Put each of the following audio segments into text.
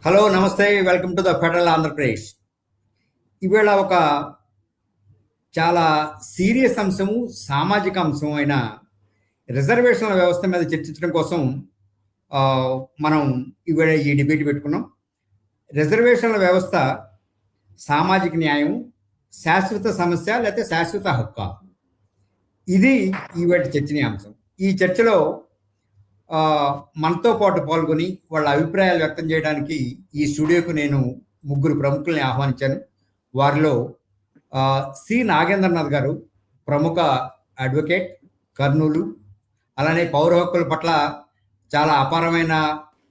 Hello, నమస్తే, welcome to the federal Andhra Pradesh. ఇవాళ ఒక చాలా సీరియస్ అంశము, సామాజిక అంశం అయిన రిజర్వేషన్ల వ్యవస్థ మీద చర్చించడం కోసం మనం ఇవాళ ఈ డిబేట్ పెట్టుకున్నాం. రిజర్వేషన్ల వ్యవస్థ సామాజిక న్యాయం, శాశ్వత సమస్య లేకపోతే శాశ్వత హక్కు, ఇది ఇవాటి చర్చనీయాంశం. ఈ చర్చలో మనతో పాటు పాల్గొని వాళ్ళ అభిప్రాయాలు వ్యక్తం చేయడానికి ఈ స్టూడియోకు నేను ముగ్గురు ప్రముఖుల్ని ఆహ్వానించాను. వారిలో సి నాగేంద్రనాథ్ గారు, ప్రముఖ అడ్వకేట్, కర్నూలు. అలానే పౌర హక్కుల పట్ల చాలా అపారమైన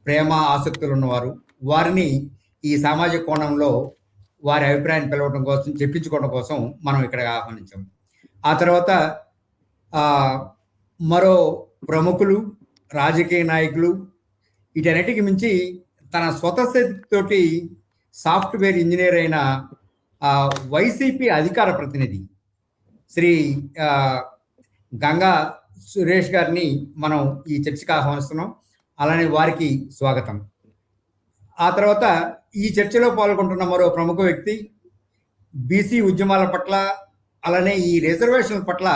ప్రేమ, ఆసక్తులు ఉన్నవారు. వారిని ఈ సామాజిక కోణంలో వారి అభిప్రాయాన్ని పిలవడం కోసం, చెప్పించుకోవడం కోసం మనం ఇక్కడ ఆహ్వానించాము. ఆ తర్వాత మరో ప్రముఖులు, రాజకీయ నాయకులు, వీటన్నిటికి మించి తన స్వతసిద్ధితోటి సాఫ్ట్వేర్ ఇంజనీర్ అయిన వైసీపీ అధికార ప్రతినిధి శ్రీ గంగా సురేష్ గారిని మనం ఈ చర్చకు ఆహ్వానిస్తున్నాం. అలానే వారికి స్వాగతం. ఆ తర్వాత ఈ చర్చలో పాల్గొంటున్న మరో ప్రముఖ వ్యక్తి, బీసీ ఉద్యమాల పట్ల అలానే ఈ రిజర్వేషన్ల పట్ల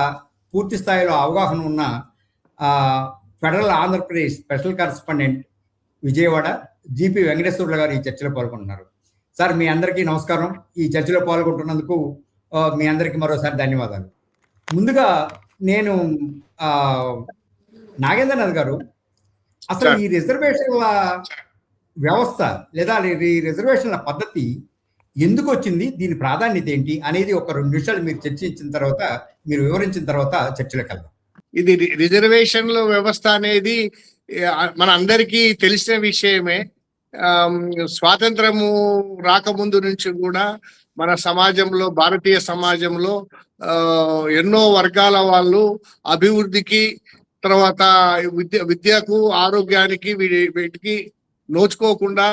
పూర్తి స్థాయిలో అవగాహన ఉన్న federal Andhra Pradesh special correspondent Vijayawada GP Venkateswarlu గారు ఈ చర్చలో పాల్గొంటున్నారు. సార్, మీ అందరికీ నమస్కారం. ఈ చర్చలో పాల్గొంటున్నందుకు మీ అందరికీ మరోసారి ధన్యవాదాలు. ముందుగా నేను నాగేంద్రనాథ్ గారు, అసలు ఈ రిజర్వేషన్ల వ్యవస్థ లేదా ఈ రిజర్వేషన్ల పద్ధతి ఎందుకు వచ్చింది, దీని ప్రాధాన్యత ఏంటి అనేది ఒక 2 నిమిషాలు మీరు చర్చించిన తర్వాత, మీరు వివరించిన తర్వాత చర్చలోకి వెళ్దాం. ఇది రిజర్వేషన్ల వ్యవస్థ అనేది మన అందరికీ తెలిసిన విషయమే. స్వాతంత్రము రాకముందు నుంచి కూడా మన సమాజంలో, భారతీయ సమాజంలో ఎన్నో వర్గాల వాళ్ళు అభివృద్ధికి, తర్వాత విద్యకు, ఆరోగ్యానికి, వీటికి నోచుకోకుండా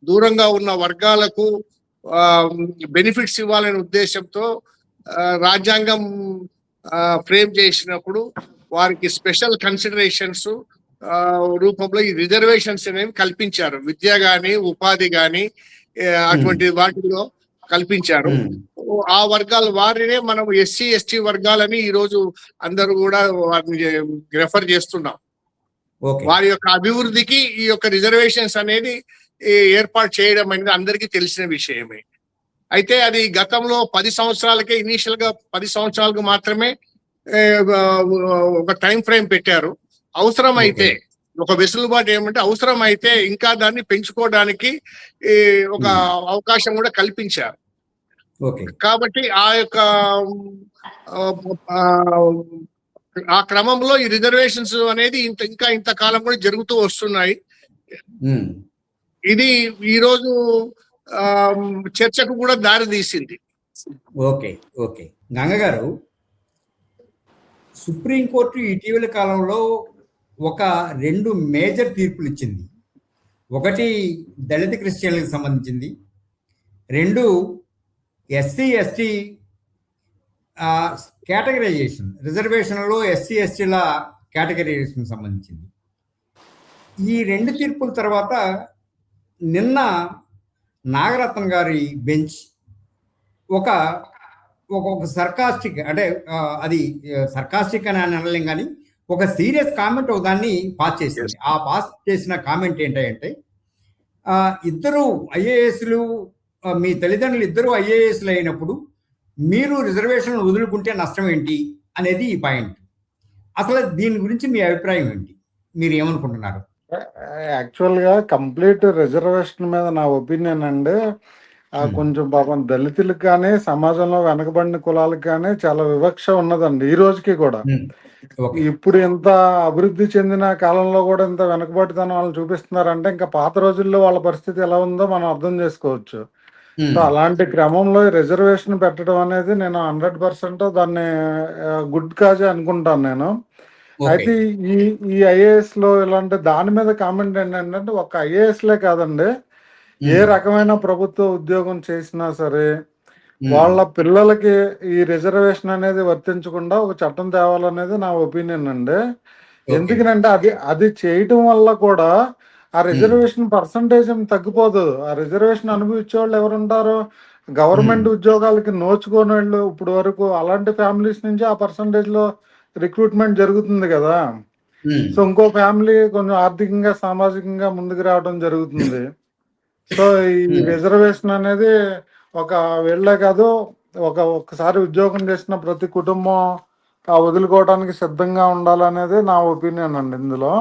దూరంగా ఉన్న వర్గాలకు బెనిఫిట్స్ ఇవ్వాలనే ఉద్దేశంతో రాజ్యాంగం ఫ్రేమ్ చేసినప్పుడు వారికి స్పెషల్ కన్సిడరేషన్స్ రూపంలో ఈ రిజర్వేషన్స్ అనేవి కల్పించారు. విద్య గాని, ఉపాధి గాని అటువంటి వాటిలో కల్పించారు. ఆ వర్గాల వారినే మనం ఎస్సీ ఎస్టీ వర్గాలని ఈ రోజు అందరూ కూడా వారిని రెఫర్ చేస్తున్నాం. వారి యొక్క అభివృద్ధికి ఈ యొక్క రిజర్వేషన్స్ అనేది ఏర్పాటు చేయడం అనేది అందరికీ తెలిసిన విషయమే. అయితే అది గతంలో 10 సంవత్సరాలకే, ఇనీషియల్ గా 10 సంవత్సరాలకు మాత్రమే ఒక టైం ఫ్రేమ్ పెట్టారు. అవసరమైతే ఒక వెసులుబాటు ఏమంటే అవసరమైతే ఇంకా దాన్ని పెంచుకోవడానికి ఒక అవకాశం కూడా కల్పించారు. కాబట్టి ఆ క్రమంలో ఈ రిజర్వేషన్స్ అనేది ఇంతకాలం కూడా జరుగుతూ వస్తున్నాయి. ఇది ఈరోజు చర్చకు కూడా దారి తీసింది. ఓకే గంగ గారు, సుప్రీంకోర్టు ఇటీవల కాలంలో ఒక 2 మేజర్ తీర్పులు ఇచ్చింది. ఒకటి దళిత క్రిస్టియన్లకు సంబంధించింది, 2 ఎస్సీ ఎస్టీ కేటగరైజేషన్, రిజర్వేషన్లో ఎస్సీ ఎస్టీల కేటగరైజేషన్ సంబంధించింది. ఈ 2 తీర్పుల తర్వాత నిన్న నాగరత్నం గారి బెంచ్ ఒక సర్కాస్టిక్, అంటే అది సర్కాస్టిక్ అని అనలేం కానీ ఒక సీరియస్ కామెంట్ దాన్ని పాస్ చేసింది. ఆ పాస్ చేసిన కామెంట్ ఏంటంటే, ఇద్దరు ఐఏఎస్లు, మీ తల్లిదండ్రులు ఇద్దరు ఐఏఎస్లు అయినప్పుడు మీరు రిజర్వేషన్ వదులుకుంటే నష్టం ఏంటి అనేది ఈ పాయింట్. అసలు దీని గురించి మీ అభిప్రాయం ఏంటి? మీరు ఏమనుకుంటున్నారు? యాక్చువల్గా కంప్లీట్ రిజర్వేషన్ మీద నా ఒపీనియన్ అండి, కొంచెం పాపం దళితులకు కానీ, సమాజంలో వెనకబడిన కులాలకు కానీ చాలా వివక్ష ఉన్నదండి ఈ రోజుకి కూడా. ఇప్పుడు ఇంత అభివృద్ధి చెందిన కాలంలో కూడా ఇంత వెనకబడితనం వాళ్ళు చూపిస్తున్నారంటే ఇంకా పాత రోజుల్లో వాళ్ళ పరిస్థితి ఎలా ఉందో మనం అర్థం చేసుకోవచ్చు. సో అలాంటి క్రమంలో రిజర్వేషన్ పెట్టడం అనేది నేను 100% దాన్ని గుడ్ కాజే అనుకుంటాను నేను. అయితే ఈ ఐఏఎస్ లో ఇలాంటి దాని మీద కామెంట్ ఏంటంటే, ఒక ఐఏఎస్లే కాదండి, ఏ రకమైన ప్రభుత్వ ఉద్యోగం చేసినా సరే వాళ్ళ పిల్లలకి ఈ రిజర్వేషన్ అనేది వర్తించకుండా ఒక చట్టం తేవాలనేది నా ఒపీనియన్ అండి. ఎందుకనంటే అది చేయటం వల్ల కూడా ఆ రిజర్వేషన్ పర్సంటేజ్ ఏం తగ్గిపోదు. ఆ రిజర్వేషన్ అనుభవించే వాళ్ళు ఎవరుంటారు? గవర్నమెంట్ ఉద్యోగాలకి నోచుకోని వాళ్ళు ఇప్పుడు వరకు అలాంటి ఫ్యామిలీస్ నుంచి ఆ పర్సంటేజ్ లో రిక్రూట్మెంట్ జరుగుతుంది కదా. సో ఇంకో ఫ్యామిలీ కొంచెం ఆర్థికంగా సామాజికంగా ముందుకు రావడం జరుగుతుంది. సో ఈ రిజర్వేషన్ అనేది ఒక వీళ్ళే కాదు, ఒక్కసారి ఉద్యోగం చేసిన ప్రతి కుటుంబం వదులుకోవడానికి సిద్ధంగా ఉండాలనేది నా ఒపీనియన్ అండి ఇందులో.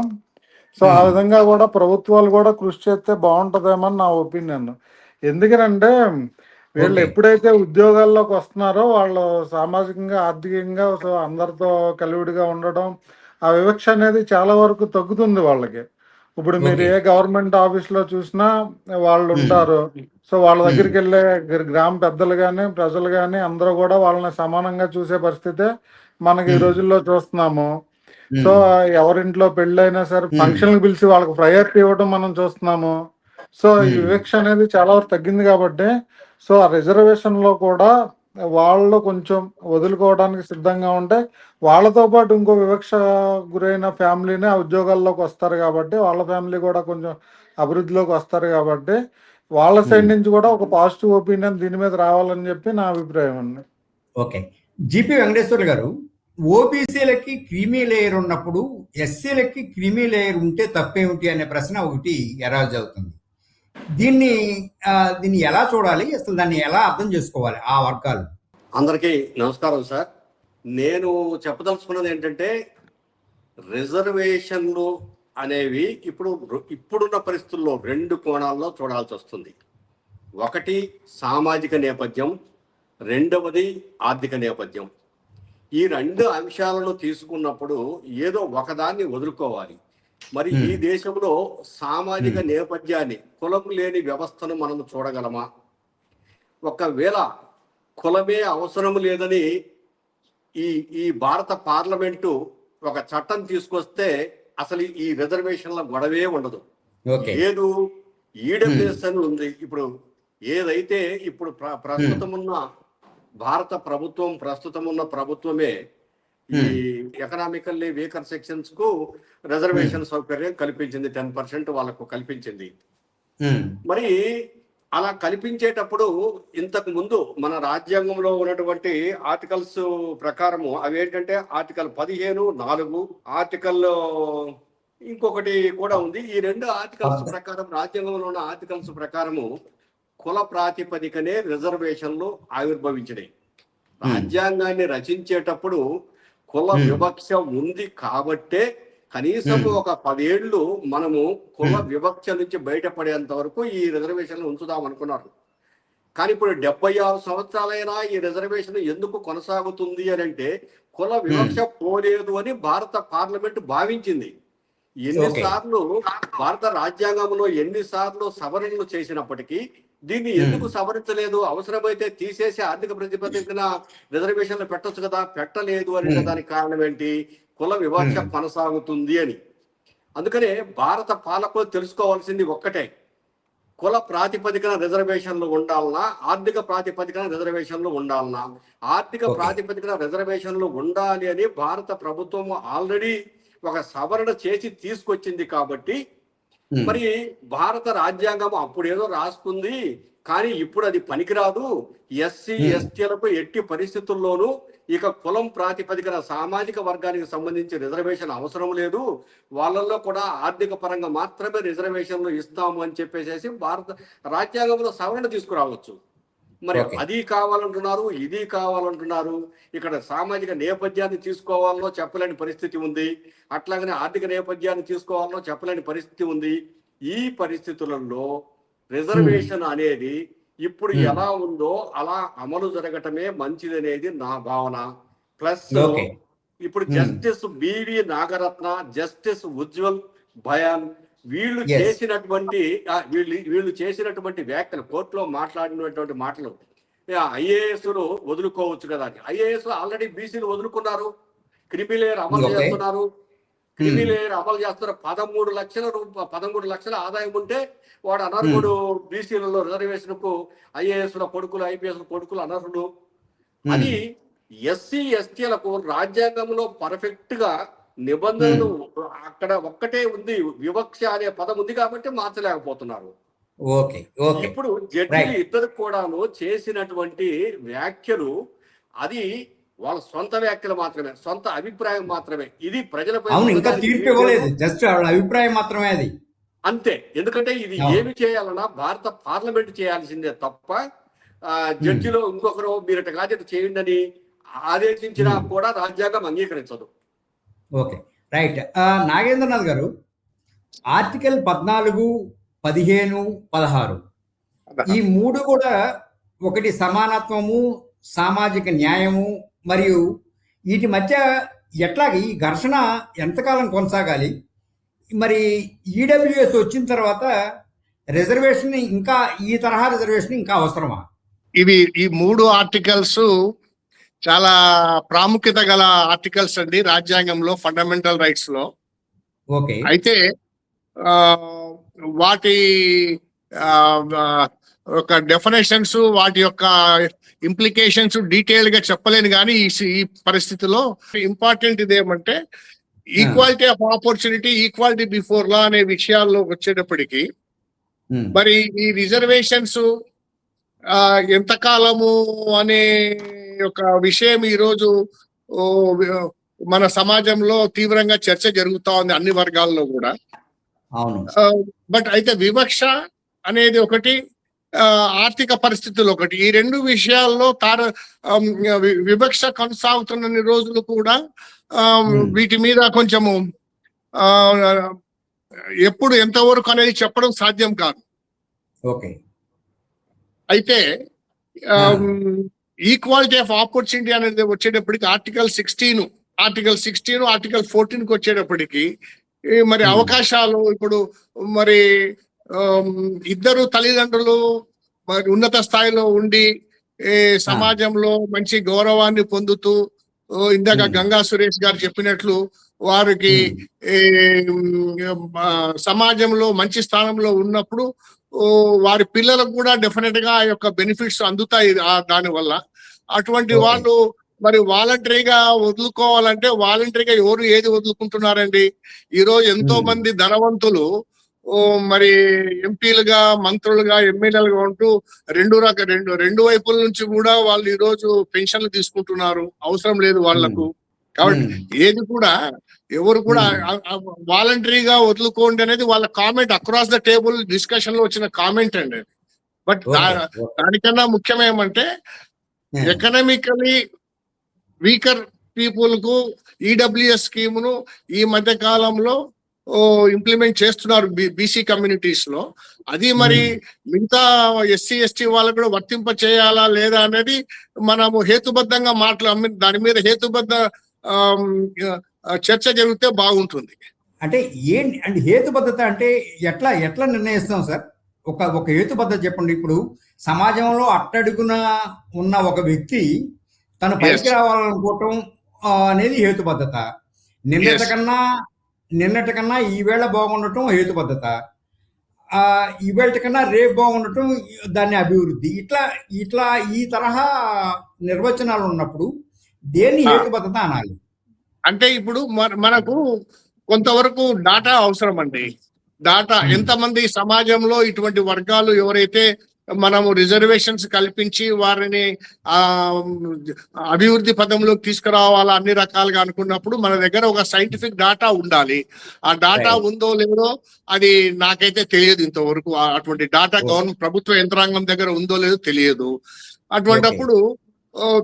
సో ఆ విధంగా కూడా ప్రభుత్వాలు కూడా కృషి చేస్తే బాగుంటుందేమో అని నా ఒపీనియన్. ఎందుకనంటే వీళ్ళు ఓకే. ఎప్పుడైతే ఉద్యోగాల్లోకి వస్తున్నారో వాళ్ళు సామాజికంగా ఆర్థికంగా సో అందరితో కలివిడిగా ఉండడం, ఆ వివక్ష అనేది చాలా వరకు తగ్గుతుంది వాళ్ళకి. ఇప్పుడు మీరు ఓకే. ఏ గవర్నమెంట్ ఆఫీస్ లో చూసినా వాళ్ళు ఉంటారు. సో వాళ్ళ దగ్గరికి వెళ్ళే గ్రామ పెద్దలు కానీ ప్రజలు కానీ అందరూ కూడా వాళ్ళని సమానంగా చూసే పరిస్థితే మనకి ఈ రోజుల్లో చూస్తున్నాము. సో ఎవరింట్లో పెళ్ళైనా సరే ఫంక్షన్కి పిలిచి వాళ్ళకి ప్రయారిటీ ఇవ్వడం మనం చూస్తున్నాము. సో ఈ వివక్ష అనేది చాలా వరకు తగ్గింది కాబట్టి సో ఆ రిజర్వేషన్ లో కూడా వాళ్ళు కొంచెం వదులుకోవడానికి సిద్ధంగా ఉంటే వాళ్ళతో పాటు ఇంకో వివక్ష గురైన ఫ్యామిలీని ఆ ఉద్యోగాల్లోకి వస్తారు కాబట్టి వాళ్ళ ఫ్యామిలీ కూడా కొంచెం అభివృద్ధిలోకి వస్తారు కాబట్టి వాళ్ళ సైడ్ నుంచి కూడా ఒక పాజిటివ్ ఒపీనియన్ దీని మీద రావాలని చెప్పి నా అభిప్రాయం అండి. ఓకే. జిపి వెంకటేశ్వర్ గారు, ఓబీసీలకి క్రీమీ లేయర్ ఉన్నప్పుడు ఎస్సీలకి క్రీమీ లేయర్ ఉంటే తప్పేమిటి అనే ప్రశ్న ఒకటి ఎరాజ్ అవుతుంది. దీన్ని దీన్ని ఎలా చూడాలి, అసలు దాన్ని ఎలా అర్థం చేసుకోవాలి ఆ వర్గాలు? అందరికీ నమస్కారం సార్. నేను చెప్పదలుచుకున్నది ఏంటంటే రిజర్వేషన్లు అనేవి ఇప్పుడున్న పరిస్థితుల్లో 2 కోణాల్లో చూడాల్సి వస్తుంది. ఒకటి సామాజిక నేపథ్యం, రెండవది ఆర్థిక నేపథ్యం. ఈ 2 అంశాలను తీసుకున్నప్పుడు ఏదో ఒకదాన్ని వదులుకోవాలి. మరి ఈ దేశంలో సామాజిక నేపథ్యాన్ని, కులం లేని వ్యవస్థను మనం చూడగలమా? ఒకవేళ కులమే అవసరం లేదని ఈ భారత పార్లమెంటు ఒక చట్టం తీసుకొస్తే అసలు ఈ రిజర్వేషన్ల గొడవే ఉండదు. ఏదు ఈడబ్ల్యూఎస్ అని ఉంది. ఇప్పుడు ఏదైతే ఇప్పుడు ప్రస్తుతమున్న భారత ప్రభుత్వం ప్రస్తుతమున్న ప్రభుత్వమే ఈ ఎకనామికల్లీ వీకర్ సెక్షన్స్ కు రిజర్వేషన్ సౌకర్యం కల్పించింది. 10% వాళ్ళకు కల్పించింది. మరి అలా కల్పించేటప్పుడు ఇంతకు ముందు మన రాజ్యాంగంలో ఉన్నటువంటి ఆర్టికల్స్ ప్రకారము అవి ఏంటంటే ఆర్టికల్ 15(4), ఆర్టికల్ ఇంకొకటి కూడా ఉంది. ఈ 2 ఆర్టికల్స్ ప్రకారం, రాజ్యాంగంలో ఉన్న ఆర్టికల్స్ ప్రకారము కుల ప్రాతిపదికనే రిజర్వేషన్లు ఆవిర్భవించినాయి. రాజ్యాంగాన్ని రచించేటప్పుడు కుల వివక్ష ఉంది కాబట్టే కనీసం ఒక 10 ఏళ్ళు మనము కుల వివక్ష నుంచి బయటపడేంత వరకు ఈ రిజర్వేషన్లు ఉంచుదాం అనుకున్నారు. కానీ ఇప్పుడు 76 సంవత్సరాలైనా ఈ రిజర్వేషన్ ఎందుకు కొనసాగుతుంది అని అంటే కుల వివక్ష పోలేదు అని భారత పార్లమెంట్ భావించింది. ఎన్నిసార్లు భారత రాజ్యాంగంలో ఎన్నిసార్లు సవరణలు చేసినప్పటికీ దీన్ని ఎందుకు సవరించలేదు? అవసరమైతే తీసేసి ఆర్థిక ప్రతిపాదికన రిజర్వేషన్లు పెట్టొచ్చు కదా, పెట్టలేదు అనే దానికి కారణం ఏంటి? కుల వివక్ష కొనసాగుతుంది అని. అందుకనే భారత పాలకులు తెలుసుకోవాల్సింది ఒక్కటే, కుల ప్రాతిపదికన రిజర్వేషన్లు ఉండాలన్నా ఆర్థిక ప్రాతిపదికన రిజర్వేషన్లు ఉండాలన్నా? ఆర్థిక ప్రాతిపదికన రిజర్వేషన్లు ఉండాలి అని భారత ప్రభుత్వం ఆల్రెడీ ఒక సవరణ చేసి తీసుకొచ్చింది కాబట్టి మరి భారత రాజ్యాంగం అప్పుడేదో రాసుకుంది కానీ ఇప్పుడు అది పనికిరాదు. ఎస్సీ ఎస్టీలకు ఎట్టి పరిస్థితుల్లోనూ ఇక కులం ప్రాతిపదికన సామాజిక వర్గానికి సంబంధించి రిజర్వేషన్ అవసరం లేదు, వాళ్ళల్లో కూడా ఆర్థిక పరంగా మాత్రమే రిజర్వేషన్లు ఇస్తాము అని చెప్పేసి భారత రాజ్యాంగంలో సవరణ తీసుకురావచ్చు. మరి అది కావాలంటున్నారు, ఇది కావాలంటున్నారు. ఇక్కడ సామాజిక నేపథ్యాన్ని తీసుకోవాలనో చెప్పలేని పరిస్థితి ఉంది, అట్లాగనే ఆర్థిక నేపథ్యాన్ని తీసుకోవాలనో చెప్పలేని పరిస్థితి ఉంది. ఈ పరిస్థితులలో రిజర్వేషన్ అనేది ఇప్పుడు ఎలా ఉందో అలా అమలు జరగటమే మంచిదనేది నా భావన. ప్లస్ ఇప్పుడు justice BV Nagarathna, justice Ujjal Bhuyan వీళ్ళు చేసినటువంటి వ్యాఖ్యలు, కోర్టులో మాట్లాడినటువంటి మాటలు, ఐఏఎస్లు వదులుకోవచ్చు కదా అని. ఐఏఎస్ ఆల్రెడీ బీసీలు వదులుకున్నారు, క్రిమిలేయర్ అమలు చేస్తున్నారు. క్రిమిలేయర్ అమలు చేస్తున్నారు. 13 లక్షల ఆదాయం ఉంటే వాడు అనర్హుడు. బీసీలలో రిజర్వేషన్ కు ఐఏఎస్ కొడుకులు, ఐపీఎస్ కొడుకులు అనర్హుడు. అది ఎస్సీ ఎస్టీలకు రాజ్యాంగంలో పర్ఫెక్ట్ గా నిబంధనలు అక్కడ ఒక్కటే ఉంది, వివక్ష అనే పదం ఉంది కాబట్టి మార్చలేకపోతున్నారు. ఓకే ఓకే ఇప్పుడు జడ్జిలు ఇద్దరు కూడాను చేసినటువంటి వ్యాఖ్యలు అది వాళ్ళ సొంత వ్యాఖ్యలు మాత్రమే, సొంత అభిప్రాయం మాత్రమే. ఇది ప్రజలపై అవును, ఇంకా తీర్పు ఇవ్వలేదు, జస్ట్ వాళ్ళ అభిప్రాయం మాత్రమే అది. అంతే. ఎందుకంటే ఇది ఏమి చేయాలన్నా భారత పార్లమెంట్ చేయాల్సిందే తప్ప జడ్జిలో ఇంకొకరు మీరు ఇట్లా కాదు చేయండి అని ఆదేశించినా కూడా రాజ్యాంగం అంగీకరించదు. Okay right. నాగేంద్రనాథ్ గారు, ఆర్టికల్ 14, 15, 16 ఈ మూడు కూడా ఒకటి సమానత్వము, సామాజిక న్యాయము, మరియు వీటి మధ్య ఎట్లాగే ఈ ఘర్షణ ఎంతకాలం కొనసాగాలి? మరి ఈడబ్ల్యూఎస్ వచ్చిన తర్వాత రిజర్వేషన్ ఇంకా ఈ తరహా రిజర్వేషన్ ఇంకా అవసరమా? ఈ 3 ఆర్టికల్స్ చాలా ప్రాముఖ్యత గల ఆర్టికల్స్ అండి రాజ్యాంగంలో, ఫండమెంటల్ రైట్స్ లో. ఓకే. అయితే వాటి ఒక డెఫినేషన్స్, వాటి యొక్క ఇంప్లికేషన్స్ డీటెయిల్ గా చెప్పలేను, కానీ ఈ పరిస్థితిలో ఇంపార్టెంట్ ఇదేమంటే equality of opportunity, equality before law అనే విషయాల్లో వచ్చేటప్పటికి మరి ఈ రిజర్వేషన్స్ ఎంతకాలము అనే ఒక విషయం ఈరోజు మన సమాజంలో తీవ్రంగా చర్చ జరుగుతా ఉంది అన్ని వర్గాల్లో కూడా. అవును. బట్ అయితే వివక్ష అనేది ఒకటి, ఆర్థిక పరిస్థితులు ఒకటి, ఈ 2 విషయాల్లో వివక్ష కొనసాగుతున్న రోజులు కూడా వీటి మీద కొంచెము ఎప్పుడు ఎంతవరకు అనేది చెప్పడం సాధ్యం కాదు. ఓకే. అయితే ఈక్వాలిటీ ఆఫ్ ఆపర్చునిటీ అనేది వచ్చేటప్పటికి ఆర్టికల్ 16, ఆర్టికల్ 14కి వచ్చేటప్పటికి మరి అవకాశాలు ఇప్పుడు మరి ఇద్దరు తల్లిదండ్రులు మరి ఉన్నత స్థాయిలో ఉండి సమాజంలో మంచి గౌరవాన్ని పొందుతూ, ఇందాక గంగా సురేష్ గారు చెప్పినట్లు వారికి సమాజంలో మంచి స్థానంలో ఉన్నప్పుడు వారి పిల్లలకు కూడా డెఫినెట్ గా ఆ యొక్క బెనిఫిట్స్ అందుతాయి దాని వల్ల. అటువంటి వాళ్ళు మరి వాలంటరీగా వదులుకోవాలంటే వాలంటరీగా ఎవరు ఏది వదులుకుంటున్నారండి? ఈరోజు ఎంతో మంది ధనవంతులు మరి ఎంపీలుగా, మంత్రులుగా, ఎమ్మెల్యేలుగా ఉంటూ రెండు వైపుల నుంచి కూడా వాళ్ళు ఈ రోజు పెన్షన్లు తీసుకుంటున్నారు, అవసరం లేదు వాళ్లకు. కాబట్టి ఏది కూడా ఎవరు కూడా వాలంటరీగా వదులుకోండి అనేది వాళ్ళ comment, across the table discussion లో వచ్చిన కామెంట్ అండి. బట్ దానికన్నా ముఖ్యం ఏమంటే ఎకనామికలీ వీకర్ పీపుల్ కు ఈడబ్ల్యూఎస్ స్కీమ్ ను ఈ మధ్య కాలంలో ఇంప్లిమెంట్ చేస్తున్నారు బీసీ కమ్యూనిటీస్ లో. అది మరి మిగతా ఎస్సీ ఎస్టీ వాళ్ళకు కూడా వర్తింప చేయాలా లేదా అనేది మనము హేతుబద్ధంగా దాని మీద హేతుబద్ధ చర్చ జరిగితే బాగుంటుంది. అంటే అంటే హేతుబద్ధత అంటే ఎట్లా నిర్ణయిస్తాం సార్? ఒక హేతుబద్ధత చెప్పండి. ఇప్పుడు సమాజంలో అట్టడుగున ఉన్న ఒక వ్యక్తి తను పైకి రావాలనుకోవటం అనేది హేతుబద్ధత. నిన్నటి కన్నా ఈవేళ బాగుండటం హేతుబద్ధత, ఈవేళ కన్నా రేపు బాగుండటం దాన్ని అభివృద్ధి. ఇట్లా ఈ తరహా నిర్వచనాలు ఉన్నప్పుడు దేన్ని హేతుబద్ధత అనాలి? అంటే ఇప్పుడు మనకు కొంతవరకు డాటా అవసరం అండి. డాటా ఎంతమంది సమాజంలో ఇటువంటి వర్గాలు ఎవరైతే మనము రిజర్వేషన్స్ కల్పించి వారిని అభివృద్ధి పదంలోకి తీసుకురావాలా అన్ని రకాలుగా అనుకున్నప్పుడు మన దగ్గర ఒక సైంటిఫిక్ డాటా ఉండాలి. ఆ డాటా ఉందో లేదో అది నాకైతే తెలియదు ఇంతవరకు. అటువంటి డాటా ప్రభుత్వ యంత్రాంగం దగ్గర ఉందో లేదో తెలియదు. అటువంటిప్పుడు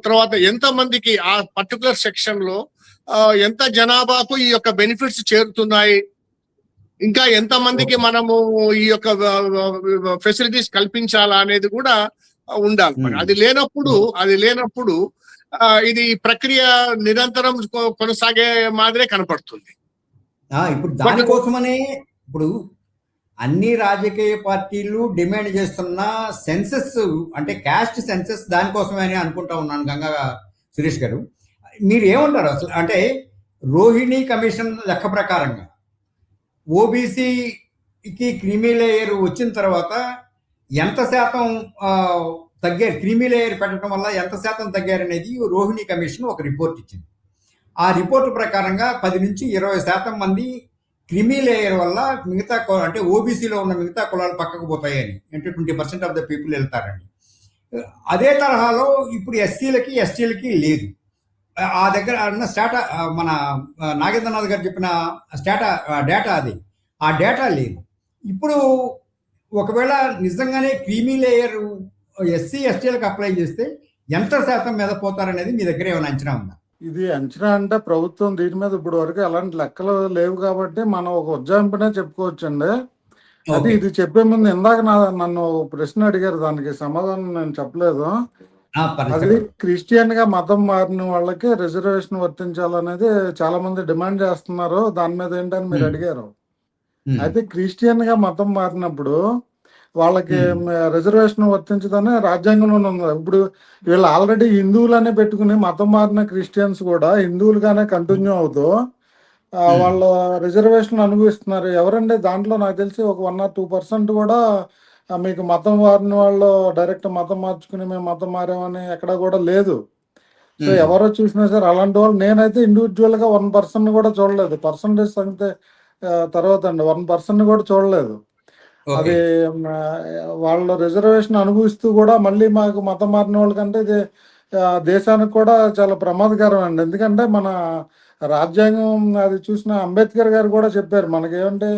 తర్వాత ఎంత మందికి ఆ పర్టికులర్ సెక్షన్ లో ఎంత జనాభాకు ఈ యొక్క బెనిఫిట్స్ చేరుతున్నాయి, ఇంకా ఎంత మందికి మనము ఈ యొక్క ఫెసిలిటీస్ కల్పించాలా అనేది కూడా ఉండాలి. అది లేనప్పుడు ఇది ప్రక్రియ నిరంతరం కొనసాగే మాదిరే కనపడుతుంది. ఇప్పుడు దానికోసమనే ఇప్పుడు అన్ని రాజకీయ పార్టీలు డిమాండ్ చేస్తున్న సెన్సెస్, అంటే క్యాస్ట్ సెన్సెస్, దానికోసమే అనుకుంటా ఉన్నాను. గంగా సురేష్ గారు, మీరు ఏమంటారు అసలు? అంటే రోహిణి కమిషన్ లెక్క ప్రకారంగా ఓబీసీకి క్రీమీ లేయర్ వచ్చిన తర్వాత ఎంత శాతం తగ్గారు, క్రీమీ లేయర్ పెట్టడం వల్ల ఎంత శాతం తగ్గారు అనేది రోహిణి కమిషన్ ఒక రిపోర్ట్ ఇచ్చింది. ఆ రిపోర్ట్ ప్రకారంగా 10-20% మంది క్రిమీ లేయర్ వల్ల మిగతా అంటే ఓబీసీలో ఉన్న మిగతా కులాలు పక్కకు పోతాయని, అంటే 20% ఆఫ్ ద పీపుల్ వెళ్తారని. అదే తరహాలో ఇప్పుడు ఎస్సీలకి ఎస్టీలకి లేదు. ఆ దగ్గర ఉన్న స్టాటా మన నాగేంద్రనాథ్ గారు చెప్పిన డేటా అది, ఆ డేటా లేదు. ఇప్పుడు ఒకవేళ నిజంగానే క్రీమీ లేయర్ ఎస్సీ ఎస్టీలకు అప్లై చేస్తే ఎంత శాతం మీద పోతారనేది మీ దగ్గర ఏమైనా అంచనా ఉందా? ఇది అంచనా అంటే ప్రభుత్వం దీని మీద ఇప్పుడు వరకు ఎలాంటి లెక్కలు లేవు కాబట్టి మనం ఒక ఉజ్జాయింపునే చెప్పుకోవచ్చండి. అది ఇది చెప్పే ముందు ఇందాక నన్ను ప్రశ్న అడిగారు, దానికి సమాధానం నేను చెప్పలేదు. అది క్రిస్టియన్ గా మతం మారిన వాళ్ళకి రిజర్వేషన్ వర్తించాలనేది చాలా మంది డిమాండ్ చేస్తున్నారు. దాని మీద ఏంటని మీరు అడిగారు. అయితే క్రిస్టియన్ గా మతం మారినప్పుడు వాళ్ళకి రిజర్వేషన్ వర్తించదని రాజ్యాంగంలో ఉంది. ఇప్పుడు వీళ్ళు ఆల్రెడీ హిందువులనే పెట్టుకుని మతం మారిన క్రిస్టియన్స్ కూడా హిందువులుగానే కంటిన్యూ అవుతూ వాళ్ళ రిజర్వేషన్ అనుభవిస్తున్నారు. ఎవరండి దాంట్లో నాకు తెలిసి ఒక 1 or 2% కూడా మీకు మతం మారిన వాళ్ళు డైరెక్ట్ మతం మార్చుకుని మేము మతం మారామని ఎక్కడ కూడా లేదు. సో ఎవరో చూసినా సరే అలాంటి వాళ్ళు నేనైతే ఇండివిజువల్ గా 1% కూడా చూడలేదు. పర్సంటేజ్ సంగతి తర్వాత అండి, 1% కూడా చూడలేదు. అది వాళ్ళు రిజర్వేషన్ అనుభవిస్తూ కూడా మళ్ళీ మాకు మతం మారిన వాళ్ళకంటే ఇది దేశానికి కూడా చాలా ప్రమాదకరం అండి. ఎందుకంటే మన రాజ్యాంగం అది చూసిన అంబేద్కర్ గారు కూడా చెప్పారు మనకేమంటే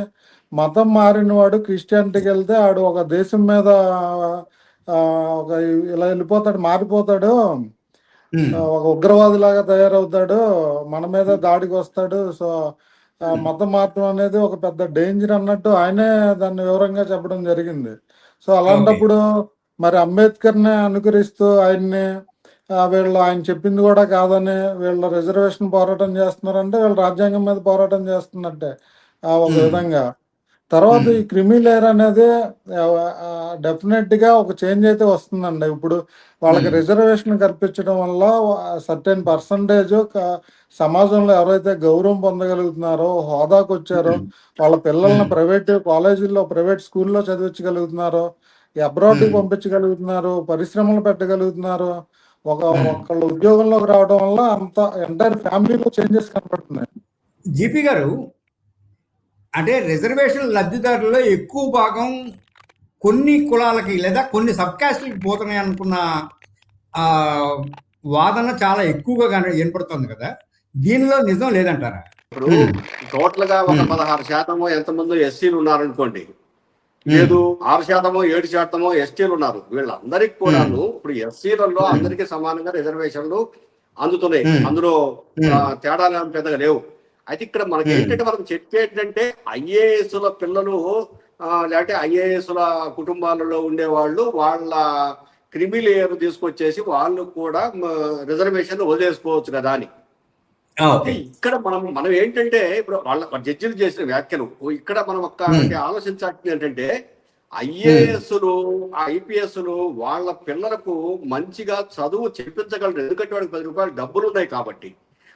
మతం మారిన వాడు క్రిస్టియానిటీకి వెళ్తే ఆడు ఒక దేశం మీద ఒక ఇలా వెళ్ళిపోతాడు, మారిపోతాడు, ఒక ఉగ్రవాది లాగా తయారవుతాడు, మన మీద దాడికి వస్తాడు. సో మతం మార్చడం అనేది ఒక పెద్ద డేంజర్ అన్నట్టు ఆయనే దాన్ని వివరంగా చెప్పడం జరిగింది. సో అలాంటప్పుడు మరి అంబేద్కర్ని అనుకరిస్తూ ఆయన్ని వీళ్ళు ఆయన చెప్పింది కూడా కాదని వీళ్ళు రిజర్వేషన్ పోరాటం చేస్తున్నారంటే వీళ్ళు రాజ్యాంగం మీద పోరాటం చేస్తున్నట్టే ఒక విధంగా. తర్వాత ఈ క్రిమీ లేయర్ అనేది డెఫినెట్ గా ఒక చేంజ్ అయితే వస్తుందండి. ఇప్పుడు వాళ్ళకి రిజర్వేషన్ కల్పించడం వల్ల సర్టెన్ పర్సంటేజ్ సమాజంలో ఎవరైతే గౌరవం పొందగలుగుతున్నారో, హోదాకు వచ్చారో, వాళ్ళ పిల్లల్ని ప్రైవేట్ కాలేజీల్లో ప్రైవేట్ స్కూల్లో చదివించగలుగుతున్నారో, అబ్రాడ్కి పంపించగలుగుతున్నారు, పరిశ్రమలు పెట్టగలుగుతున్నారు, ఒకళ్ళు ఉద్యోగంలోకి రావడం వల్ల అంత ఎంటైర్ ఫ్యామిలీలో చేంజెస్ కనపడుతున్నాయి. జీపీ గారు, అంటే రిజర్వేషన్ లబ్ధిదారుల్లో ఎక్కువ భాగం కొన్ని కులాలకి లేదా కొన్ని సబ్ కాస్ట్లకి పోతున్నాయి అనుకున్న వాదన చాలా ఎక్కువగా వినపడుతుంది కదా, దీనిలో నిజం లేదంటారా? ఇప్పుడు టోటల్ గా ఒక 16% ఎంతమంది ఎస్సీలు ఉన్నారనుకోండి, లేదు 6%, 7% ఎస్టీలు ఉన్నారు. వీళ్ళందరికి కూడాను ఇప్పుడు ఎస్సీలలో అందరికీ సమానంగా రిజర్వేషన్లు అందుతున్నాయి. అందులో తేడాలు పెద్దగా లేవు. అయితే ఇక్కడ మనకి ఏంటంటే మనం చెప్పేటంటే ఐఏఎస్ల పిల్లలు లేకపోతే ఐఏఎస్ల కుటుంబాలలో ఉండేవాళ్ళు వాళ్ళ క్రిమి లేయర్ తీసుకొచ్చేసి వాళ్ళు కూడా రిజర్వేషన్ వదిలేసుకోవచ్చు కదా అని. ఇక్కడ మనం ఏంటంటే ఇప్పుడు వాళ్ళ జడ్జిలు చేసిన వ్యాఖ్యలు ఇక్కడ మనం ఒక్కటి ఆలోచించాల్సింది ఏంటంటే ఐఏఎస్లు ఐపీఎస్లు వాళ్ళ పిల్లలకు మంచిగా చదువు చెప్పించగలరు. ఎందుకంటే వాడికి 10 రూపాయలు డబ్బులు ఉన్నాయి కాబట్టి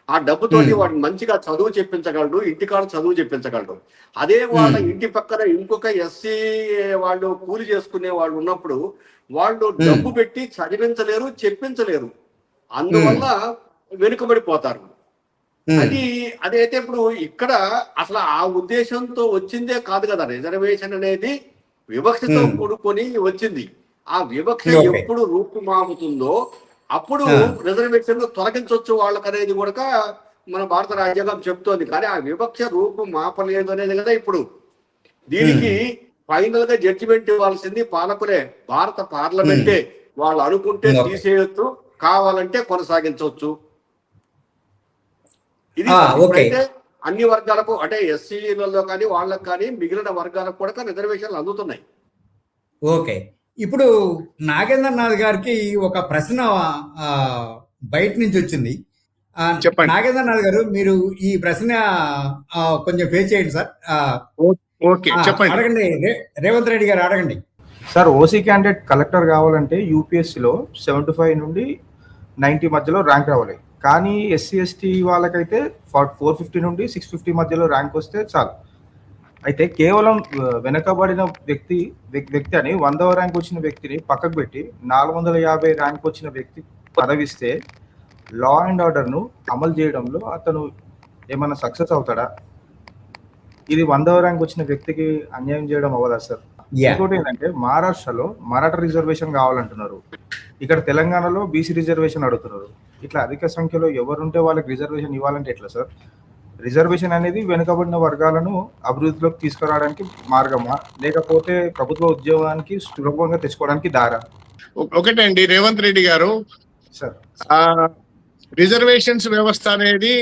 ఆ డబ్బుతోటి వాడిని మంచిగా చదువు చెప్పించగలడు, ఇంటికాడ చదువు చెప్పించగలడు. అదే వాళ్ళ ఇంటి పక్కన ఇంకొక ఎస్సీ వాళ్ళు కూలి చేసుకునే వాళ్ళు ఉన్నప్పుడు వాళ్ళు డబ్బు పెట్టి చదివించలేరు, చెప్పించలేరు, అందువల్ల వెనుకబడిపోతారు. అదైతే ఇప్పుడు ఇక్కడ అసలు ఆ ఉద్దేశంతో వచ్చిందే కాదు కదా. రిజర్వేషన్ అనేది వివక్షతో కూడుకొని వచ్చింది. ఆ వివక్ష ఎప్పుడు రూపుమాపుతుందో అప్పుడు రిజర్వేషన్ తొలగించవచ్చు వాళ్ళకనేది కూడా మన భారత రాజ్యాంగం చెప్తోంది. కానీ ఆ వివక్ష రూపు మాపలేదు అనేది కదా ఇప్పుడు. దీనికి ఫైనల్ గా జడ్జిమెంట్ ఇవ్వాల్సింది పాలకులే, భారత పార్లమెంటే. వాళ్ళు అనుకుంటే తీసేయొచ్చు, కావాలంటే కొనసాగించవచ్చు. ఇది అయితే అన్ని వర్గాలకు అంటే ఎస్సీలలో కానీ వాళ్ళకు కానీ మిగిలిన వర్గాలకు కూడా రిజర్వేషన్లు అందుతున్నాయి. ఓకే, ఇప్పుడు నాగేంద్రనాథ్ గారికి ఒక ప్రశ్న బయట నుంచి వచ్చింది. నాగేంద్రనాథ్ గారు, మీరు ఈ ప్రశ్న కొంచెం ఫేస్ చేయండి సార్. అడగండి, రేవంత్ రెడ్డి గారు అడగండి. సార్, ఓసీ క్యాండిడేట్ కలెక్టర్ కావాలంటే యూపీఎస్సీలో 75 నుండి 90 మధ్యలో ర్యాంక్ రావాలి. కానీ ఎస్సీ ఎస్టీ వాళ్ళకైతే 450 నుండి 650 మధ్యలో ర్యాంక్ వస్తే చాలు. అయితే కేవలం వెనకబడిన వ్యక్తి అని 100వ ర్యాంక్ వచ్చిన వ్యక్తిని పక్కకు పెట్టి 450 ర్యాంక్ వచ్చిన వ్యక్తి పదవిస్తే లా అండ్ ఆర్డర్ను అమలు చేయడంలో అతను ఏమైనా సక్సెస్ అవుతాడా? ఇది 100వ ర్యాంక్ వచ్చిన వ్యక్తికి అన్యాయం చేయడం అవ్వదా సార్? ఇంకోటి ఏంటంటే మహారాష్ట్రలో మరాఠా రిజర్వేషన్ కావాలంటున్నారు, ఇక్కడ తెలంగాణలో బీసీ రిజర్వేషన్ అడుగుతున్నారు. ఇట్లా అధిక సంఖ్యలో ఎవరుంటే వాళ్ళకి రిజర్వేషన్ ఇవ్వాలంటే ఎట్లా సార్? రిజర్వేషన్ అనేది వెనుకబడిన వర్గాలను అభివృద్ధిలోకి తీసుకురావడానికి మార్గమా, లేకపోతే ప్రభుత్వ ఉద్యోగానికి సులభంగా తెచ్చుకోవడానికి దారా? ఒకటండి రేవంత్ రెడ్డి గారు, సార్ రిజర్వేషన్స్ వ్యవస్థ అనేది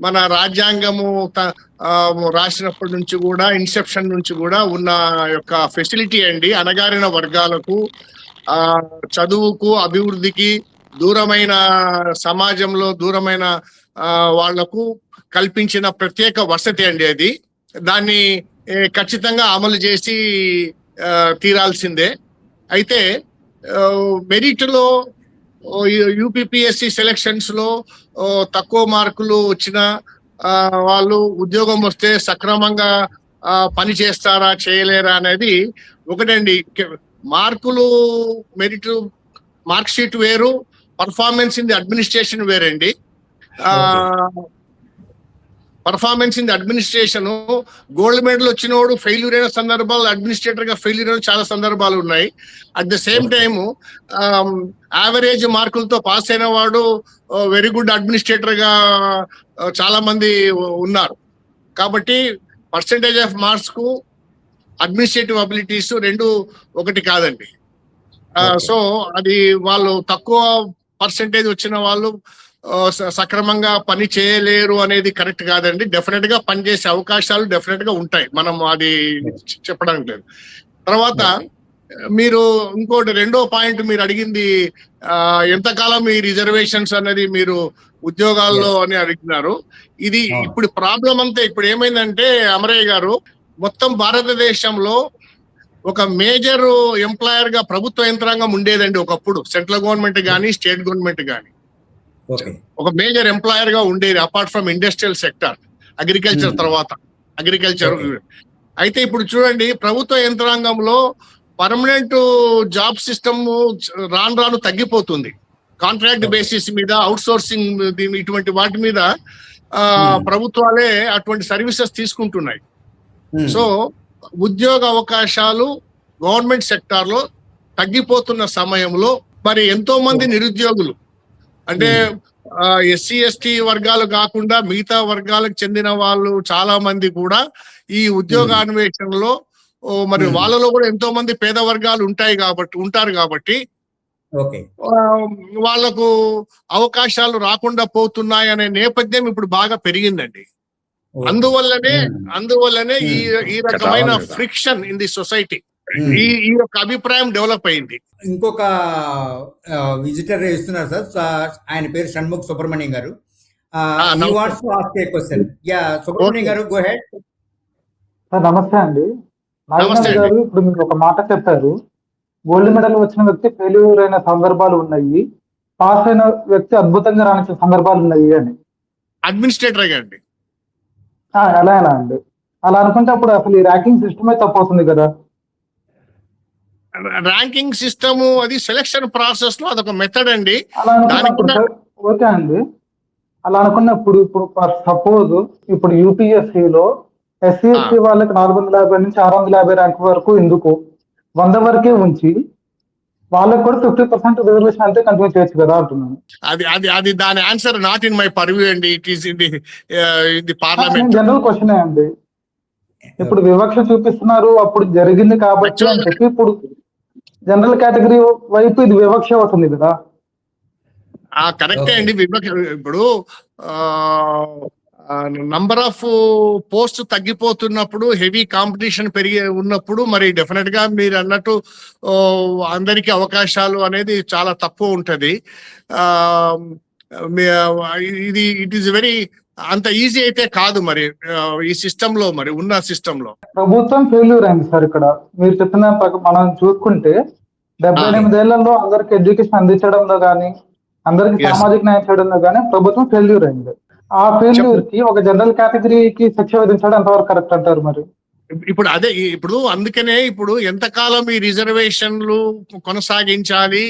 మన రాజ్యాంగము రాసినప్పటి నుంచి కూడా, ఇన్సెప్షన్ నుంచి కూడా ఉన్న యొక్క ఫెసిలిటీ అండి. అణగారిన వర్గాలకు చదువుకు, అభివృద్ధికి, దూరమైన సమాజంలో దూరమైన వాళ్లకు కల్పించిన ప్రత్యేక వసతి అండి అది. దాన్ని ఖచ్చితంగా అమలు చేసి తీరాల్సిందే. అయితే మెరిట్ లో యూపీపీఎస్సీ సెలక్షన్స్ లో తక్కువ మార్కులు వచ్చిన వాళ్ళు ఉద్యోగం వస్తే సక్రమంగా పని చేస్తారా చేయలేరా అనేది ఒకటండి. మార్కులు మెరిట్ మార్క్ షీట్ వేరు, పర్ఫార్మెన్స్ ఇన్ ది అడ్మినిస్ట్రేషన్ వేరండి. Performance in the administration gold medal వచ్చినోడు ఫెయిల్యూర్ అయిన సందర్భాలు, అడ్మినిస్ట్రేటర్ గా ఫెయిల్యూర్ అయిన చాలా సందర్భాలు ఉన్నాయి. At the same time average మార్కులతో పాస్ అయిన వాడు వెరీ గుడ్ అడ్మినిస్ట్రేటర్ గా చాలా మంది ఉన్నారు. కాబట్టి పర్సంటేజ్ ఆఫ్ మార్క్స్ కు అడ్మినిస్ట్రేటివ్ అబిలిటీస్ రెండు ఒకటి కాదండి. సో అది వాళ్ళు తక్కువ పర్సంటేజ్ వచ్చిన వాళ్ళు సక్రమంగా పని చేయలేరు అనేది కరెక్ట్ కాదండి. డెఫినెట్ గా పనిచేసే అవకాశాలు డెఫినెట్ గా ఉంటాయి, మనం అది చెప్పడానికి లేదు. తర్వాత మీరు ఇంకోటి రెండో పాయింట్ మీరు అడిగింది, ఎంతకాలం ఈ రిజర్వేషన్స్ అనేది మీరు ఉద్యోగాల్లో అని అడిగినారు. ఇది ఇప్పుడు ప్రాబ్లం అంతా ఇప్పుడు ఏమైందంటే అమరయ్య గారు, మొత్తం భారతదేశంలో ఒక మేజర్ ఎంప్లాయర్ గా ప్రభుత్వ యంత్రాంగం ఉండేదండి ఒకప్పుడు. సెంట్రల్ గవర్నమెంట్ కానీ స్టేట్ గవర్నమెంట్ కానీ ఒక మేజర్ ఎంప్లాయర్ గా ఉండేది, apart from industrial sector, agriculture తర్వాత అగ్రికల్చర్. అయితే ఇప్పుడు చూడండి, ప్రభుత్వ యంత్రాంగంలో పర్మనెంట్ జాబ్ సిస్టమ్ రాను రాను తగ్గిపోతుంది. కాంట్రాక్ట్ బేసిస్ మీద, అవుట్ సోర్సింగ్ ఇటువంటి వాటి మీద ప్రభుత్వాలే అటువంటి సర్వీసెస్ తీసుకుంటున్నాయి. సో ఉద్యోగ అవకాశాలు గవర్నమెంట్ సెక్టార్ లో తగ్గిపోతున్న సమయంలో మరి ఎంతో మంది నిరుద్యోగులు, అంటే ఎస్సీ ఎస్టీ వర్గాలు కాకుండా మిగతా వర్గాలకు చెందిన వాళ్ళు చాలా మంది కూడా ఈ ఉద్యోగ అన్వేషణలో మరి వాళ్ళలో కూడా ఎంతో మంది పేద వర్గాలు ఉంటారు కాబట్టి వాళ్లకు అవకాశాలు రాకుండా పోతున్నాయి అనే నేపథ్యం ఇప్పుడు బాగా పెరిగిందండి. అందువల్లనే ఈ రకమైన ఫ్రిక్షన్ ఇన్ ది సొసైటీ, ఈ యొక్క అభిప్రాయం డెవలప్ అయింది. ఇంకొక విజిటర్ ఇస్తున్నారు సార్, ఆయన పేరు షణ్ముఖ్ సుబ్రహ్మణ్యం గారు. సుబ్రహ్మణ్యం గారు, గో హెడ్. నమస్తే అండి. నాగేంద్ర గారు, ఇప్పుడు మీరు ఒక మాట చెప్పారు, గోల్డ్ మెడల్ వచ్చిన వ్యక్తి ఫెయిల్యూర్ అయిన సందర్భాలు ఉన్నాయి, పాస్ అయిన వ్యక్తి అద్భుతంగా రాణించిన సందర్భాలు ఉన్నాయి అని. అడ్మినిస్ట్రేటర్ అండి. ఎలా అండి? అలా అనుకుంటే అప్పుడు అసలు ఈ ర్యాంకింగ్ సిస్టమే తప్పవుతుంది కదా. ర్యాంకింగ్ సిస్టమ్ అది సెలక్షన్ ప్రాసెస్ లో అదొక మెథడ్ అండి. ఓకే అండి, అలా అనుకున్నప్పుడు ఇప్పుడు సపోజ్ ఇప్పుడు యూపీఎస్సీలో ఎస్సీ ఎస్టీ వాళ్ళకి 450 నుంచి 650 ర్యాంక్ వరకు ఎందుకు 100 వరకే ఉంచి వాళ్ళకి కూడా 50% రిజర్వేషన్ అంతే కంటిన్యూ చేయొచ్చు కదా అంటున్నాను. అది దాని answer not in my purview అండి, it is in the parliament. General question అండి. ఇప్పుడు వివక్ష చూపిస్తున్నారు, అప్పుడు జరిగింది కాబట్టి అని చెప్పి ఇప్పుడు జనరల్ కేటగిరీ వైపు ఇది వివక్ష అవుతుంది కదా. కరెక్టే అండి, వివక్ష. ఇప్పుడు నంబర్ ఆఫ్ పోస్ట్ తగ్గిపోతున్నప్పుడు, హెవీ కాంపిటీషన్ ఉన్నప్పుడు మరి డెఫినెట్ గా మీరు అన్నట్టు అందరికీ అవకాశాలు అనేది చాలా తక్కువ ఉంటది. ఇట్ ఈస్ వెరీ అంత ఈజీ అయితే కాదు మరి ఈ సిస్టమ్ లో, మరి ఉన్న సిస్టమ్ లో ప్రభుత్వం ఫెయిల్యూర్ అయింది సార్. ఇక్కడ మీరు చెప్పిన మనం చూసుకుంటే 78 ఏళ్లలో అందరికి ఎడ్యుకేషన్ అందించడంలో గానీ, అందరికి సామాజిక న్యాయం చేయడంలో గానీ ప్రభుత్వం ఫెయిల్యూర్ అయింది. ఆ ఫెయిల్యూర్ కి ఒక జనరల్ కేటగిరీకి శిక్ష విధించడం ఎంతవరకు కరెక్ట్ అంటారు? మరి ఇప్పుడు అదే ఇప్పుడు అందుకనే ఇప్పుడు ఎంతకాలం ఈ రిజర్వేషన్లు కొనసాగించాలి,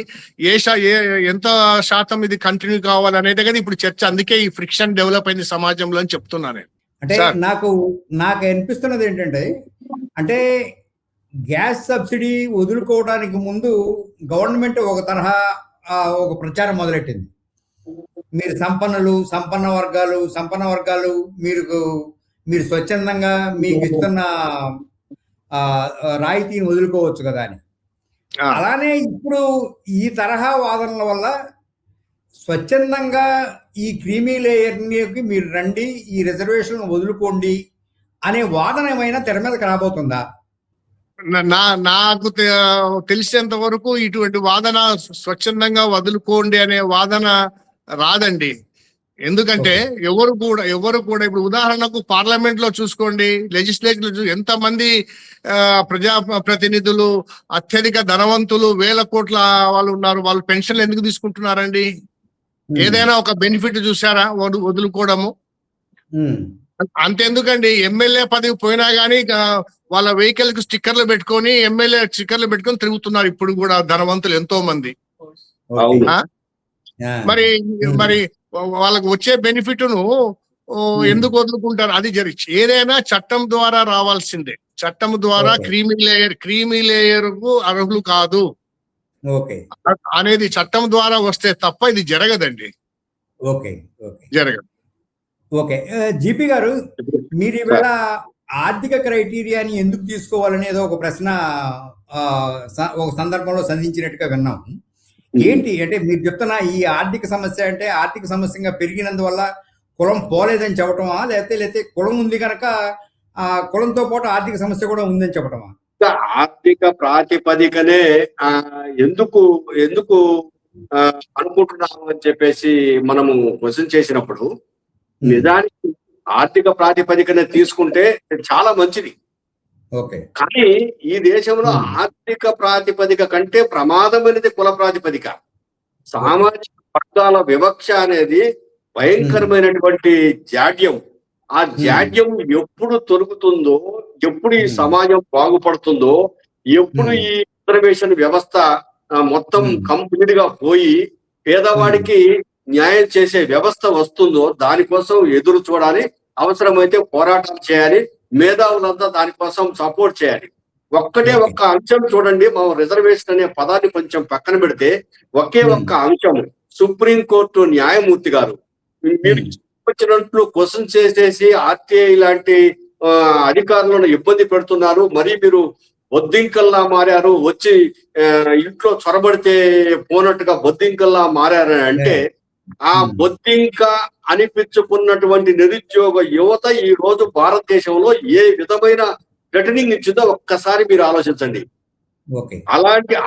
ఎంత శాతం ఇది కంటిన్యూ కావాలి అనేది కదా ఇప్పుడు చర్చ. అందుకే ఈ ఫ్రిక్షన్ డెవలప్ అయింది సమాజంలో అని చెప్తున్నాను నేను. అంటే సార్. నాకు అనిపిస్తున్నది ఏంటంటే, అంటే గ్యాస్ సబ్సిడీ వదులుకోవడానికి ముందు గవర్నమెంట్ ఒక తరహా ఒక ప్రచారం మొదలెట్టింది. మీరు సంపన్న వర్గాలు మీరు స్వచ్ఛందంగా మీకు ఇస్తున్న రాయితీని వదులుకోవచ్చు కదా అని. అలానే ఇప్పుడు ఈ తరహా వాదనల వల్ల స్వచ్ఛందంగా ఈ క్రీమీ లేయర్కి మీరు రండి, ఈ రిజర్వేషన్ వదులుకోండి అనే వాదన ఏమైనా తెర మీదకి రాబోతుందా? నాకు తెలిసేంత వరకు ఇటువంటి వాదన స్వచ్ఛందంగా వదులుకోండి అనే వాదన రాదండి. ఎందుకంటే ఎవరు కూడా ఇప్పుడు ఉదాహరణకు పార్లమెంట్ లో చూసుకోండి, లెజిస్లేచర్ ఎంతమంది ప్రతినిధులు అత్యధిక ధనవంతులు, వేల కోట్ల వాళ్ళు ఉన్నారు. వాళ్ళు పెన్షన్లు ఎందుకు తీసుకుంటున్నారండి? ఏదైనా ఒక బెనిఫిట్ చూసారా వదులుకోవడము? అంతెందుకండి, ఎమ్మెల్యే పదవి పోయినా గానీ వాళ్ళ వెహికల్ కు స్టిక్కర్లు పెట్టుకొని ఎమ్మెల్యే స్టిక్కర్లు పెట్టుకొని తిరుగుతున్నారు ఇప్పుడు కూడా ధనవంతులు ఎంతో మంది. మరి వాళ్ళకు వచ్చే బెనిఫిట్ ను ఎందుకు వదులుకుంటారు? అది ఏదైనా చట్టం ద్వారా రావాల్సిందే. చట్టం ద్వారా క్రీమీ లేయర్ కు అర్హులు కాదు అనేది చట్టం ద్వారా వస్తే తప్ప ఇది జరగదండి. జరగదు. ఓకే, జీపీ గారు, మీరు ఇవాళ ఆర్థిక క్రైటీరియాని ఎందుకు తీసుకోవాలనేది ఒక ప్రశ్న ఒక సందర్భంలో సంధించినట్టుగా విన్నాం. ఏంటి అంటే మీరు చెప్తున్న ఈ ఆర్థిక సమస్య అంటే ఆర్థిక సమస్యగా పెరిగినందువల్ల కులం పోలేదని చెప్పటమా, లేకపోతే కులం ఉంది కనుక ఆ కులంతో పాటు ఆర్థిక సమస్య కూడా ఉందని చెప్పటమా? ఆర్థిక ప్రాతిపదికనే ఎందుకు అనుకుంటున్నాము అని చెప్పేసి మనము క్వశ్చన్ చేసినప్పుడు, నిజానికి ఆర్థిక ప్రాతిపదికనే తీసుకుంటే చాలా మంచిది. కానీ ఈ దేశంలో ఆర్థిక ప్రాతిపదిక కంటే ప్రమాదమైనది కుల ప్రాతిపదిక. సామాజిక వర్గాల వివక్ష అనేది భయంకరమైనటువంటి జాడ్యం. ఆ జాడ్యం ఎప్పుడు తొలుగుతుందో, ఎప్పుడు ఈ సమాజం బాగుపడుతుందో, ఎప్పుడు ఈ రిజర్వేషన్ వ్యవస్థ మొత్తం కంప్లీట్ గా పోయి పేదవాడికి న్యాయం చేసే వ్యవస్థ వస్తుందో దానికోసం ఎదురు చూడాలి. అవసరమైతే పోరాటం చేయాలి. మేధావులంతా దానికోసం సపోర్ట్ చేయాలి. ఒక్క అంశం చూడండి, మనం రిజర్వేషన్ అనే పదాన్ని కొంచెం పక్కన పెడితే ఒకే ఒక్క అంశం, సుప్రీంకోర్టు న్యాయమూర్తి గారు మీరు వచ్చినట్లు క్వశ్చన్ చేసేసి ఆర్టీఐ లాంటి అధికారులను ఇబ్బంది పెడుతున్నారు, మరి మీరు బొద్దింకల్లా మారారు, వచ్చి ఇంట్లో చొరబడితే పోనట్టుగా బొద్దింకల్లా మారారు అంటే, ఆ బొద్దింక అనిపించుకున్నటువంటి నిరుద్యోగ యువత ఈ రోజు భారతదేశంలో ఏ విధమైన థ్రెటనింగ్ ఇచ్చిందో ఒక్కసారి మీరు ఆలోచించండి.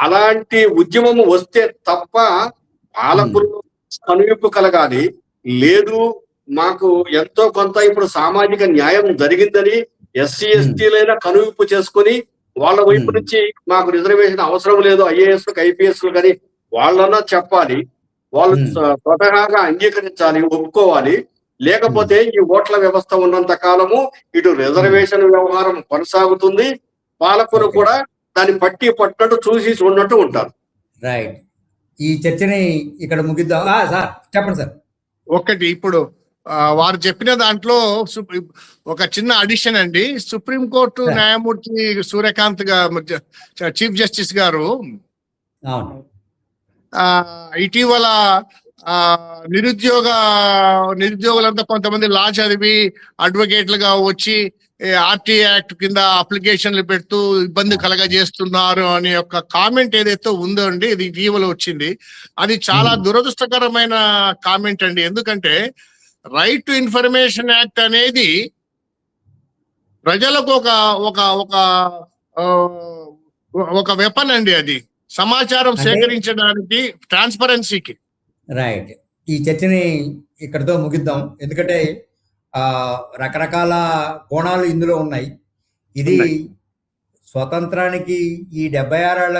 అలాంటి ఉద్యమం వస్తే తప్ప పాలకులు కనువిప్పు కలగాలి. లేదు, మాకు ఎంతో కొంత ఇప్పుడు సామాజిక న్యాయం జరిగిందని ఎస్సీ ఎస్టీలైనా కనువిప్పు చేసుకుని వాళ్ళ వైపు నుంచి మాకు రిజర్వేషన్ అవసరం లేదు, ఐఏఎస్లకు ఐపీఎస్లు కానీ వాళ్ళన్నా చెప్పాలి. వాళ్ళు స్వతహాగా అంగీకరించాలి, ఒప్పుకోవాలి. లేకపోతే ఈ ఓట్ల వ్యవస్థ ఉన్నంత కాలము ఇటు రిజర్వేషన్ వ్యవహారం కొనసాగుతుంది, పాలకులు కూడా దాన్ని పట్టట్టు చూసి చూడనట్టు ఉంటారు. రైట్, ఈ చర్చని ఇక్కడ ముగిద్దాం. సార్ చెప్పండి సార్. ఒకటి ఇప్పుడు వారు చెప్పిన దాంట్లో ఒక చిన్న అడిషన్ అండి. సుప్రీంకోర్టు న్యాయమూర్తి సూర్యకాంత్ గారు, చీఫ్ జస్టిస్ గారు ఇటీవల నిరుద్యోగులంతా కొంతమంది లా చదివి అడ్వకేట్లుగా వచ్చి ఆర్టీఐ యాక్ట్ కింద అప్లికేషన్లు పెడుతూ ఇబ్బంది కలగజేస్తున్నారు అనే ఒక కామెంట్ ఏదైతే ఉందో అండి, ఇది ఇటీవల వచ్చింది. అది చాలా దురదృష్టకరమైన కామెంట్ అండి. ఎందుకంటే రైట్ టు ఇన్ఫర్మేషన్ యాక్ట్ అనేది ప్రజలకు ఒక వెపన్ అండి. అది సమాచారం సేకరించడానికి, ట్రాన్స్పరెన్సీకి. రైట్, ఈ చర్చని ఇక్కడితో ముగిద్దాం. ఎందుకంటే రకరకాల కోణాలు ఇందులో ఉన్నాయి. ఇది స్వతంత్రానికి ఈ 76 ఏళ్ల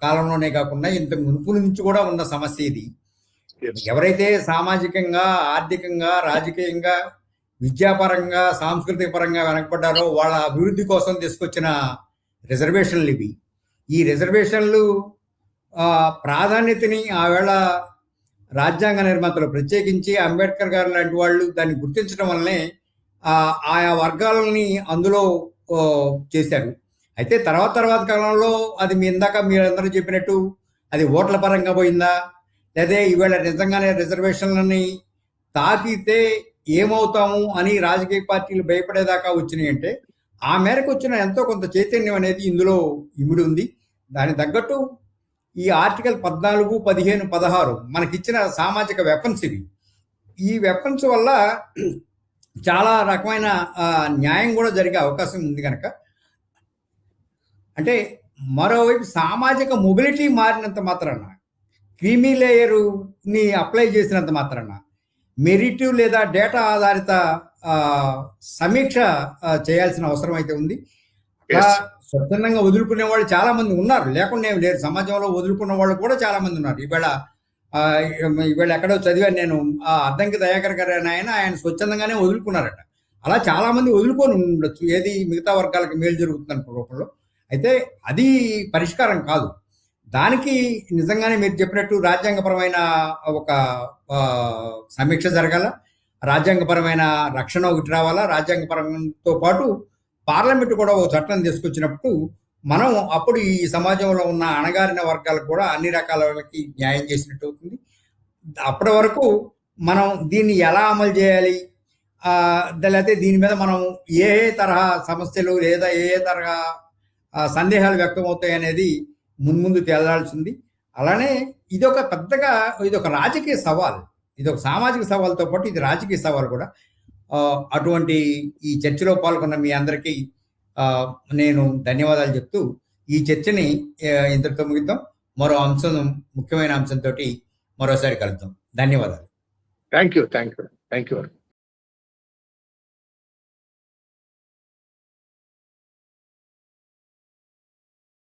కాలంలోనే కాకుండా ఇంతకు మునుపు నుంచి కూడా ఉన్న సమస్య ఇది. ఎవరైతే సామాజికంగా, ఆర్థికంగా, రాజకీయంగా విద్యాపరంగా సాంస్కృతిక పరంగా వెనకబడ్డారో వాళ్ళ అభివృద్ధి కోసం తీసుకొచ్చిన రిజర్వేషన్లు ఇవి. ఈ రిజర్వేషన్లు ప్రాధాన్యతని ఆవేళ రాజ్యాంగ నిర్మాతలు ప్రత్యేకించి అంబేద్కర్ గారు లాంటి వాళ్ళు దాన్ని గుర్తించడం వల్లనే ఆయా వర్గాలని అందులో చేశారు. అయితే తర్వాత కాలంలో అది మీరందరూ చెప్పినట్టు అది ఓట్ల పరంగా పోయిందా, లేదా ఈవేళ నిజంగానే రిజర్వేషన్లని తాకితే ఏమవుతాము అని రాజకీయ పార్టీలు భయపడేదాకా వచ్చినాయి అంటే ఆ మేరకు వచ్చిన ఎంతో కొంత చైతన్యం అనేది ఇందులో ఇమిడి ఉంది. దానికి తగ్గట్టు ఈ ఆర్టికల్ 14, 15, 16 మనకిచ్చిన సామాజిక వెపన్స్ ఇవి. ఈ వెపన్స్ వల్ల చాలా రకమైన న్యాయం కూడా జరిగే అవకాశం ఉంది కనుక, అంటే మరోవైపు సామాజిక మొబిలిటీ మారినంత మాత్రాన, క్రీమీ లేయరుని అప్లై చేసినంత మాత్రాన, మెరిట్ లేదా డేటా ఆధారిత సమీక్ష చేయాల్సిన అవసరం అయితే ఉంది. స్వచ్ఛందంగా వదులుకునే వాళ్ళు చాలా మంది ఉన్నారు, లేకుండా లేరు. సమాజంలో వదులుకున్న వాళ్ళు కూడా చాలా మంది ఉన్నారు. ఈవేళ ఎక్కడో చదివాను నేను, అద్దంకి దయాకర్ గారు ఆయన స్వచ్ఛందంగానే వదులుకున్నారట. అలా చాలా మంది వదులుకొని ఉండొచ్చు, ఏది మిగతా వర్గాలకు మేలు జరుగుతుంది రూపంలో. అయితే అది పరిష్కారం కాదు. దానికి నిజంగానే మీరు చెప్పినట్టు రాజ్యాంగపరమైన ఒక సమీక్ష జరగాల, రాజ్యాంగపరమైన రక్షణ ఒకటి రావాలా. రాజ్యాంగపరంతో పాటు పార్లమెంట్ కూడా ఒక చట్టం తీసుకొచ్చినప్పుడు మనం అప్పుడు ఈ సమాజంలో ఉన్న అణగారిన వర్గాలకు కూడా అన్ని రకాల వాళ్ళకి న్యాయం చేసినట్టు అవుతుంది. అప్పటి వరకు మనం దీన్ని ఎలా అమలు చేయాలి, లేకపోతే దీని మీద మనం ఏ తరహా సమస్యలు లేదా ఏ తరహా సందేహాలు వ్యక్తమవుతాయి అనేది ముందు తేలాల్సింది. అలానే ఇదొక రాజకీయ సవాల్, ఇదొక సామాజిక సవాల్తో పాటు ఇది రాజకీయ సవాల్ కూడా. అటువంటి ఈ చర్చలో పాల్గొన్న మీ అందరికీ నేను ధన్యవాదాలు చెప్తూ ఈ చర్చని ఇంతటితో ముగిద్దాం. మరో ముఖ్యమైన అంశంతో మరోసారి కలుద్దాం. ధన్యవాదాలు. Thank you.